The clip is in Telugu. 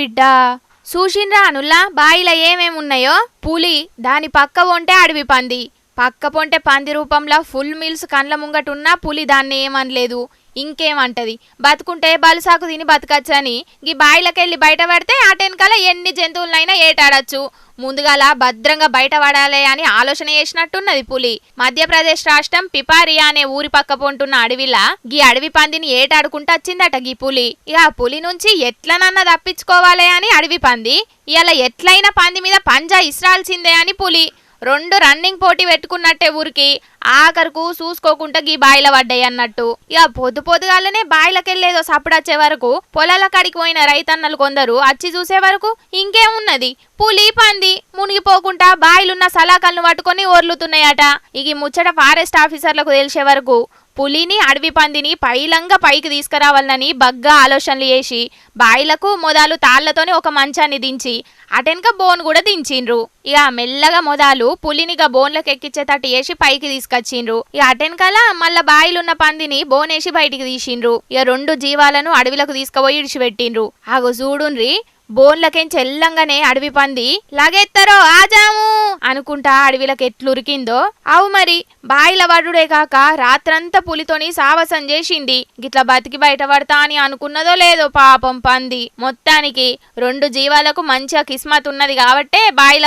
బిడ్డ. చూసిండ్రా అనుల్లా బాయిలో ఏమేమున్నాయో? పులి, దాని పక్క పొంటే అడవి పంది, పక్క పొంటే పంది రూపంలో ఫుల్ మీల్స్ కండ్ల ముంగటున్నా పులి దాన్ని ఏమనలేదు. ఇంకేమంటది, బతుకుంటే బలుసాకు తిని బతకచ్చని గీ బాయిలకెళ్ళి బయట పడితే అటెనకాల ఎన్ని జంతువులనైనా ఏటాడచ్చు. ముందుగాల భద్రంగా బయట పడాలి అని ఆలోచన చేసినట్టున్నది పులి. మధ్యప్రదేశ్ రాష్ట్రం పిపారియా అనే ఊరి పక్క పొంటున్న అడవిలా గీ అడవి పందిని ఏటాడుకుంటూ వచ్చిందట గీ పులి. ఇక ఆ పులి నుంచి ఎట్లనన్నా తప్పించుకోవాలి అని అడవి పంది ఇలా ఎట్లయినా పంది మీద పంజా ఇస్రాల్సిందే అని పులి రెండు రన్నింగ్ పోటీ పెట్టుకున్నట్టే ఊరికి ఆఖరుకు చూసుకోకుండా గీ బాయిల పడ్డాయి అన్నట్టు. ఇక పొద్దుగాలనే బాయిలకెళ్ళేదో సప్పుడొచ్చే వరకు పొలాల కాడికి పోయిన రైతన్నలు కొందరు అచ్చి చూసే వరకు ఇంకేమున్నది, పులి పంది మునిగిపోకుండా బాయిలున్న సలాకలను పట్టుకొని ఓర్లుతున్నాయట. ఇక ముచ్చట ఫారెస్ట్ ఆఫీసర్లకు తెలిసే వరకు పులిని అడవి పందిని పైలంగా పైకి తీసుకురావాలని బగ్గా ఆలోచనలు చేసి బాయిలకు మొదలు తాళ్లతోని ఒక మంచాన్ని దించి అటెనక బోన్ కూడా దించిండ్రు. ఇక మెల్లగా మొదలు పులినిగా బోన్లకు ఎక్కించేటట్టు వేసి పైకి తీసుకొచ్చిండ్రు. ఇక అటెనకాల మళ్ళా బాయిలున్న పందిని బోనేసి బయటికి తీసిండ్రు. ఇక రెండు జీవాలను అడవిలకు తీసుకుపోయి ఇడిచిపెట్టిండ్రు. ఆగో చూడుండ్రి, బోన్లకెంచి ఎల్లంగానే అడవి పంది లాగెత్తరో ఆజాము అనుకుంటా అడవిలకు ఎట్లురికిందో. అవు మరి బాయిల వడుడే కాక రాత్రంతా పులితోని సావసం చేసింది. గిట్లా బతికి బయట పడతా అని అనుకున్నదో లేదో పాపం పంది. మొత్తానికి రెండు జీవాలకు మంచిగా కిస్మత్ ఉన్నది కాబట్టే బాయిల